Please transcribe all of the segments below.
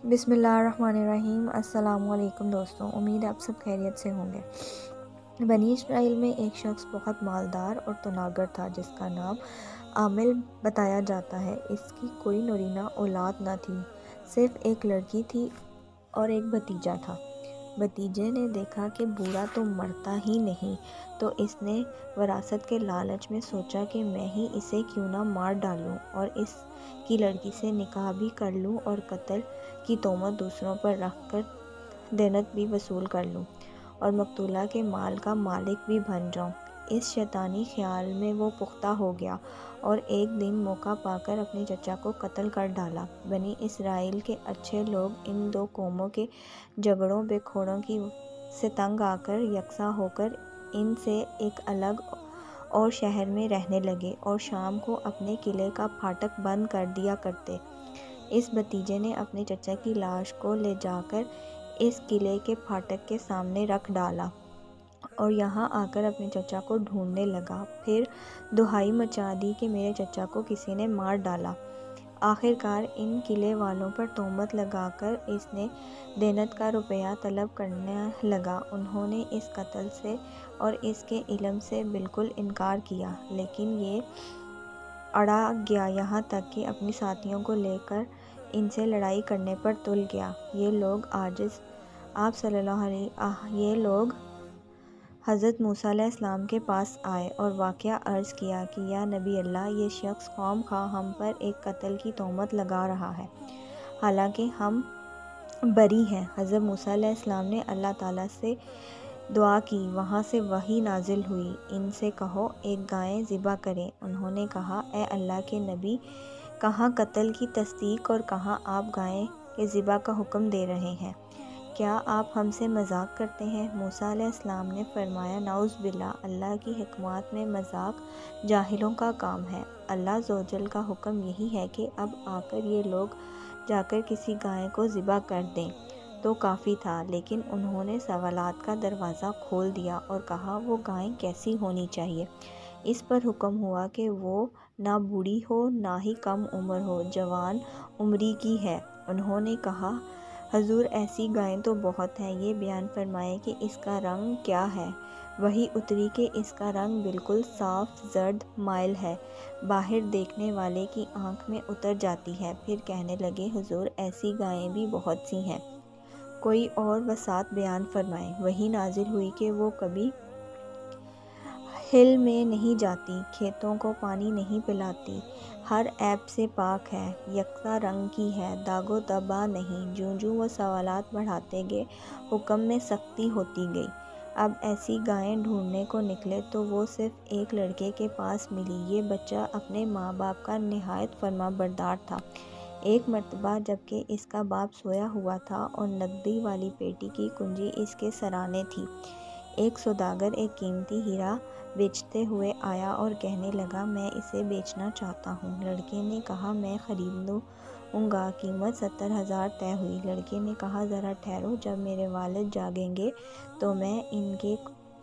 بسم اللہ الرحمن الرحیم۔ السلام علیکم دوستوں، امید آپ سب خیریت سے ہوں گے۔ بنی اسرائیل میں ایک شخص بہت مالدار اور تناگر تھا جس کا نام عامل بتایا جاتا ہے۔ اس کی کوئی نرینہ اولاد نہ تھی، صرف ایک لڑکی تھی اور ایک بھتیجا تھا۔ بھتیجے نے دیکھا کہ بوڑھا تو مرتا ہی نہیں، تو اس نے وراثت کے لالچ میں سوچا کہ میں ہی اسے کیوں نہ مار ڈالوں اور اس کی لڑکی سے نکاح بھی کر لوں اور قتل کی تہمت دوسروں پر رکھ کر دینت بھی وصول کر لوں اور مقتولہ کے مال کا مالک بھی بن جاؤں۔ اس شیطانی خیال میں وہ پختہ ہو گیا اور ایک دن موقع پا کر اپنے چچا کو قتل کر ڈالا۔ بنی اسرائیل کے اچھے لوگ ان دو قوموں کے جھگڑوں بکھوڑوں سے تنگ آ کر یکساں ہو کر ان سے ایک الگ اور شہر میں رہنے لگے اور شام کو اپنے قلعے کا پھاٹک بند کر دیا کرتے۔ اس بھتیجے نے اپنے چچا کی لاش کو لے جا کر اس قلعے کے پھاٹک کے سامنے رکھ ڈالا اور یہاں آ کر اپنے چچا کو ڈھونڈنے لگا۔ پھر دہائی مچا دی کہ میرے چچا کو کسی نے مار ڈالا۔ آخر کار ان قلعے والوں پر تہمت لگا کر اس نے دینت کا روپیہ طلب کرنے لگا۔ انہوں نے اس قتل سے اور اس کے علم سے بالکل انکار کیا، لیکن یہ اڑا گیا یہاں تک کہ اپنے ساتھیوں کو لے کر ان سے لڑائی کرنے پر تل گیا۔ یہ لوگ حضرت موسیٰ علیہ السلام کے پاس آئے اور واقعہ عرض کیا کہ یا نبی اللہ، یہ شخص خواہ مخواہ ہم پر ایک قتل کی تہمت لگا رہا ہے، حالانکہ ہم بری ہیں۔ حضرت موسیٰ علیہ السلام نے اللہ تعالیٰ سے دعا کی، وہاں سے وحی نازل ہوئی، ان سے کہو ایک گائے ذبح کریں۔ انہوں نے کہا، اے اللہ کے نبی، کہاں قتل کی تصدیق اور کہاں آپ گائے کے ذبح کا حکم دے رہے ہیں؟ کیا آپ ہم سے مذاق کرتے ہیں؟ موسیٰ علیہ السلام نے فرمایا، نعوذ باللہ، اللہ کی حکمات میں مذاق جاہلوں کا کام ہے۔ اللہ عز و جل کا حکم یہی ہے کہ اب آ کر یہ لوگ جا کر کسی گائے کو ذبح کر دیں تو کافی تھا، لیکن انہوں نے سوالات کا دروازہ کھول دیا اور کہا وہ گائے کیسی ہونی چاہیے۔ اس پر حکم ہوا کہ وہ نہ بوڑھی ہو نہ ہی کم عمر ہو، جوان عمری کی ہے۔ انہوں نے کہا، حضور ایسی گائیں تو بہت ہیں، یہ بیان فرمائیں کہ اس کا رنگ کیا ہے؟ وحی اتری کہ اس کا رنگ بالکل صاف زرد مائل ہے، باہر دیکھنے والے کی آنکھ میں اتر جاتی ہے۔ پھر کہنے لگے، حضور ایسی گائیں بھی بہت سی ہیں، کوئی اور وسعت بیان فرمائیں۔ وحی نازل ہوئی کہ وہ کبھی حل میں نہیں جاتی، کھیتوں کو پانی نہیں پلاتی، ہر عیب سے پاک ہے، یکساں رنگ کی ہے، داغ و دبا نہیں۔ جوں جوں وہ سوالات بڑھاتے گئے، حکم میں سختی ہوتی گئی۔ اب ایسی گائیں ڈھونڈنے کو نکلے تو وہ صرف ایک لڑکے کے پاس ملی۔ یہ بچہ اپنے ماں باپ کا نہایت فرما بردار تھا۔ ایک مرتبہ جبکہ اس کا باپ سویا ہوا تھا اور نقدی والی پیٹی کی کنجی اس کے سرانے تھی، ایک سوداگر ایک قیمتی ہیرا بیچتے ہوئے آیا اور کہنے لگا، میں اسے بیچنا چاہتا ہوں۔ لڑکے نے کہا، میں خرید لوں گا، قیمت 70,000 طے ہوئی۔ لڑکے نے کہا، ذرا ٹھہرو، جب میرے والد جاگیں گے تو میں ان کی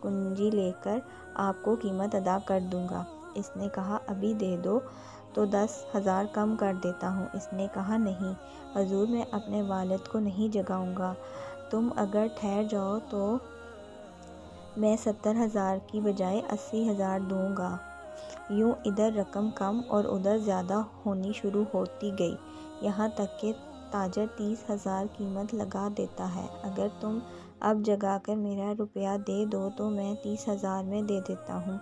کنجی لے کر آپ کو قیمت ادا کر دوں گا۔ اس نے کہا، ابھی دے دو تو 10,000 کم کر دیتا ہوں۔ اس نے کہا، نہیں حضور، میں اپنے والد کو نہیں جگاؤں گا، تم اگر ٹھہر جاؤ تو میں 70,000 کی بجائے 80,000 دوں گا۔ یوں ادھر رقم کم اور ادھر زیادہ ہونی شروع ہوتی گئی، یہاں تک کہ تاجر 30,000 قیمت لگا دیتا ہے۔ اگر تم اب جگا کر میرا روپیہ دے دو تو میں 30,000 میں دے دیتا ہوں۔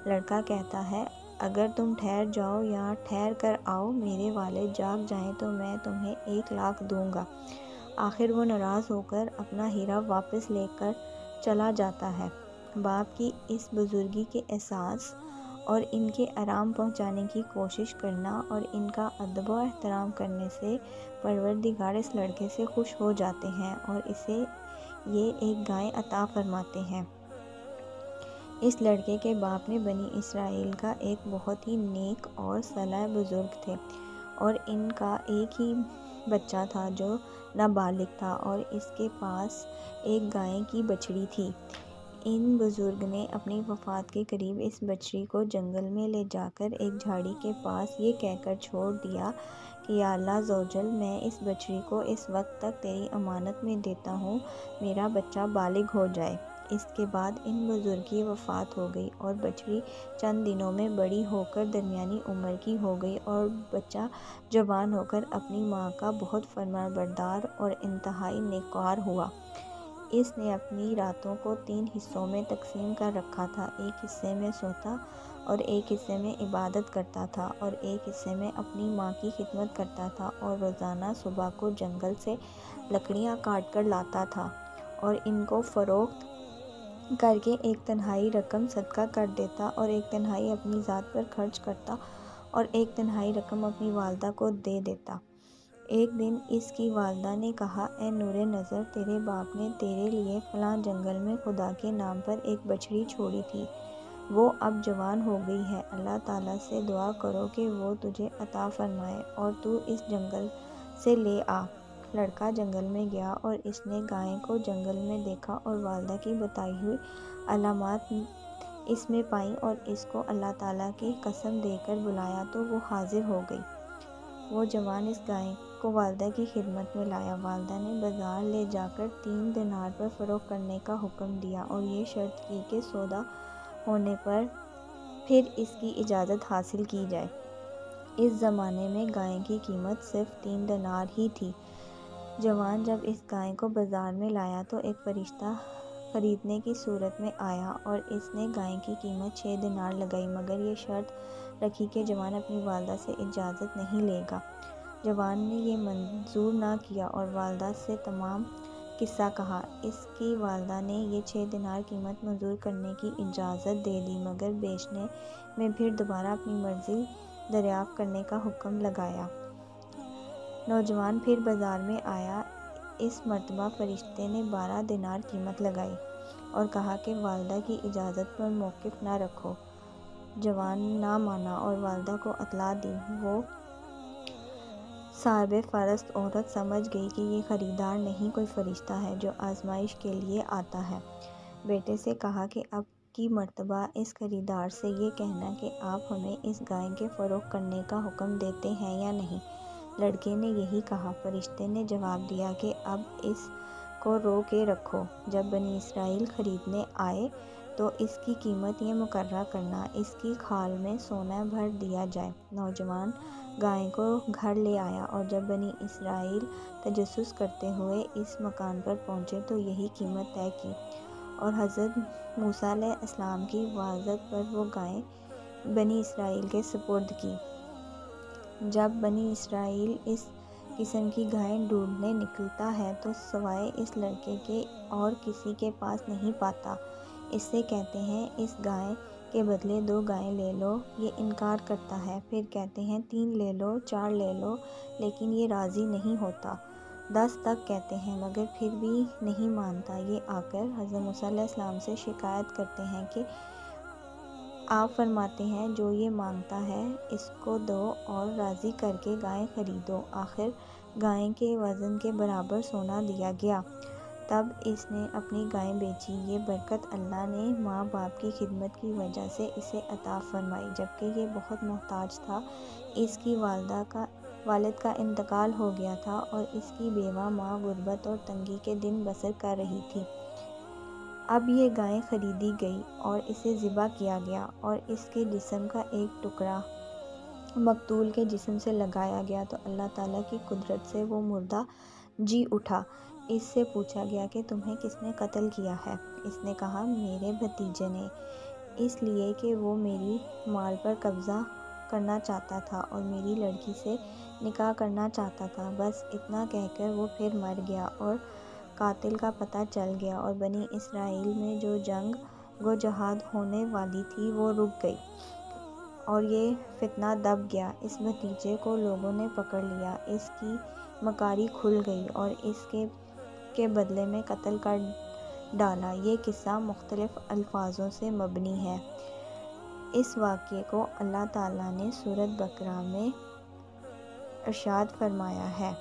لڑکا کہتا ہے، اگر تم ٹھہر جاؤ یا ٹھہر کر آؤ، میرے والد جاگ جائیں تو میں تمہیں 1,00,000 دوں گا۔ آخر وہ ناراض ہو کر اپنا ہیرا واپس لے کر چلا جاتا ہے۔ باپ کی اس بزرگی کے احساس اور ان کے آرام پہنچانے کی کوشش کرنا اور ان کا ادب و احترام کرنے سے پروردگار اس لڑکے سے خوش ہو جاتے ہیں اور اسے یہ ایک گائے عطا فرماتے ہیں۔ اس لڑکے کے باپ نے بنی اسرائیل کا ایک بہت ہی نیک اور صالح بزرگ تھے اور ان کا ایک ہی بچہ تھا جو نابالغ تھا اور اس کے پاس ایک گائے کی بچڑی تھی۔ ان بزرگ نے اپنی وفات کے قریب اس بچڑی کو جنگل میں لے جا کر ایک جھاڑی کے پاس یہ کہہ کر چھوڑ دیا کہ یا اللہ عز و جل، میں اس بچڑی کو اس وقت تک تیری امانت میں دیتا ہوں، میرا بچہ بالغ ہو جائے۔ اس کے بعد ان بزرگ کی وفات ہو گئی اور بچڑی چند دنوں میں بڑی ہو کر درمیانی عمر کی ہو گئی اور بچہ جوان ہو کر اپنی ماں کا بہت فرمانبردار اور انتہائی نیکوکار ہوا۔ اس نے اپنی راتوں کو 3 حصوں میں تقسیم کر رکھا تھا، ایک حصے میں سوتا اور ایک حصے میں عبادت کرتا تھا اور ایک حصے میں اپنی ماں کی خدمت کرتا تھا، اور روزانہ صبح کو جنگل سے لکڑیاں کاٹ کر لاتا تھا اور ان کو فروخت کر کے ایک تنہائی رقم صدقہ کر دیتا اور ایک تنہائی اپنی ذات پر خرچ کرتا اور ایک تنہائی رقم اپنی والدہ کو دے دیتا۔ ایک دن اس کی والدہ نے کہا، اے نور نظر، تیرے باپ نے تیرے لیے فلاں جنگل میں خدا کے نام پر ایک بچڑی چھوڑی تھی، وہ اب جوان ہو گئی ہے، اللہ تعالیٰ سے دعا کرو کہ وہ تجھے عطا فرمائے اور تو اس جنگل سے لے آ۔ لڑکا جنگل میں گیا اور اس نے گائے کو جنگل میں دیکھا اور والدہ کی بتائی ہوئی علامات اس میں پائیں اور اس کو اللہ تعالیٰ کی قسم دے کر بلایا تو وہ حاضر ہو گئی۔ وہ جوان اس گائے کو والدہ کی خدمت میں لایا۔ والدہ نے بازار لے جا کر 3 دینار پر فروخت کرنے کا حکم دیا اور یہ شرط کی کہ سودا ہونے پر پھر اس کی اجازت حاصل کی جائے۔ اس زمانے میں گائے کی قیمت صرف 3 دینار ہی تھی۔ جوان جب اس گائے کو بازار میں لایا تو ایک فرشتہ خریدنے کی صورت میں آیا اور اس نے گائے کی قیمت 6 دینار لگائی، مگر یہ شرط رکھی کہ جوان اپنی والدہ سے اجازت نہیں لے گا۔ جوان نے یہ منظور نہ کیا اور والدہ سے تمام قصہ کہا۔ اس کی والدہ نے یہ 6 دینار قیمت منظور کرنے کی اجازت دے دی، مگر بیچنے میں پھر دوبارہ اپنی مرضی دریافت کرنے کا حکم لگایا۔ نوجوان پھر بازار میں آیا۔ اس مرتبہ فرشتے نے 12 دینار قیمت لگائی اور کہا کہ والدہ کی اجازت پر موقف نہ رکھو۔ جوان نہ مانا اور والدہ کو اطلاع دی۔ وہ صاحب فرست عورت سمجھ گئی کہ یہ خریدار نہیں، کوئی فرشتہ ہے جو آزمائش کے لیے آتا ہے۔ بیٹے سے کہا کہ اب کی مرتبہ اس خریدار سے یہ کہنا کہ آپ ہمیں اس گائے کے فروخت کرنے کا حکم دیتے ہیں یا نہیں۔ لڑکے نے یہی کہا۔ فرشتے نے جواب دیا کہ اب اس کو رو کے رکھو، جب بنی اسرائیل خریدنے آئے تو اس کی قیمت یہ مقررہ کرنا، اس کی کھال میں سونا بھر دیا جائے۔ نوجوان گائے کو گھر لے آیا اور جب بنی اسرائیل تجسس کرتے ہوئے اس مکان پر پہنچے تو یہی قیمت طے کی اور حضرت موسیٰ علیہ السلام کی وعظت پر وہ گائے بنی اسرائیل کے سپرد کی۔ جب بنی اسرائیل اس قسم کی گائے ڈھونڈنے نکلتا ہے تو سوائے اس لڑکے کے اور کسی کے پاس نہیں پاتا۔ اس سے کہتے ہیں اس گائے کے بدلے 2 گائیں لے لو، یہ انکار کرتا ہے، پھر کہتے ہیں 3 لے لو، 4 لے لو، لیکن یہ راضی نہیں ہوتا، 10 تک کہتے ہیں مگر پھر بھی نہیں مانتا۔ یہ آ کر حضرت موسیٰ علیہ السلام سے شکایت کرتے ہیں کہ آپ فرماتے ہیں جو یہ مانگتا ہے اس کو دو اور راضی کر کے گائے خریدو۔ آخر گائے کے وزن کے برابر سونا دیا گیا۔ تب اس نے اپنی گائے بیچی۔ یہ برکت اللہ نے ماں باپ کی خدمت کی وجہ سے اسے عطا فرمائی، جبکہ یہ بہت محتاج تھا۔ اس کی والد کا انتقال ہو گیا تھا اور اس کی بیوہ ماں غربت اور تنگی کے دن بسر کر رہی تھی۔ اب یہ گائے خریدی گئی اور اسے ذبح کیا گیا اور اس کے جسم کا ایک ٹکڑا مقتول کے جسم سے لگایا گیا تو اللہ تعالیٰ کی قدرت سے وہ مردہ جی اٹھا۔ اس سے پوچھا گیا کہ تمہیں کس نے قتل کیا ہے؟ اس نے کہا میرے بھتیجے نے، اس لیے کہ وہ میری مال پر قبضہ کرنا چاہتا تھا اور میری لڑکی سے نکاح کرنا چاہتا تھا۔ بس اتنا کہہ کر وہ پھر مر گیا اور قاتل کا پتہ چل گیا اور بنی اسرائیل میں جو جنگ و جہاد ہونے والی تھی وہ رک گئی اور یہ فتنہ دب گیا۔ اس بھتیجے کو لوگوں نے پکڑ لیا، اس کی مکاری کھل گئی اور اس کے بدلے میں قتل کر ڈالا۔ یہ قصہ مختلف الفاظوں سے مبنی ہے۔ اس واقعے کو اللہ تعالیٰ نے سورۃ بقرہ میں ارشاد فرمایا ہے۔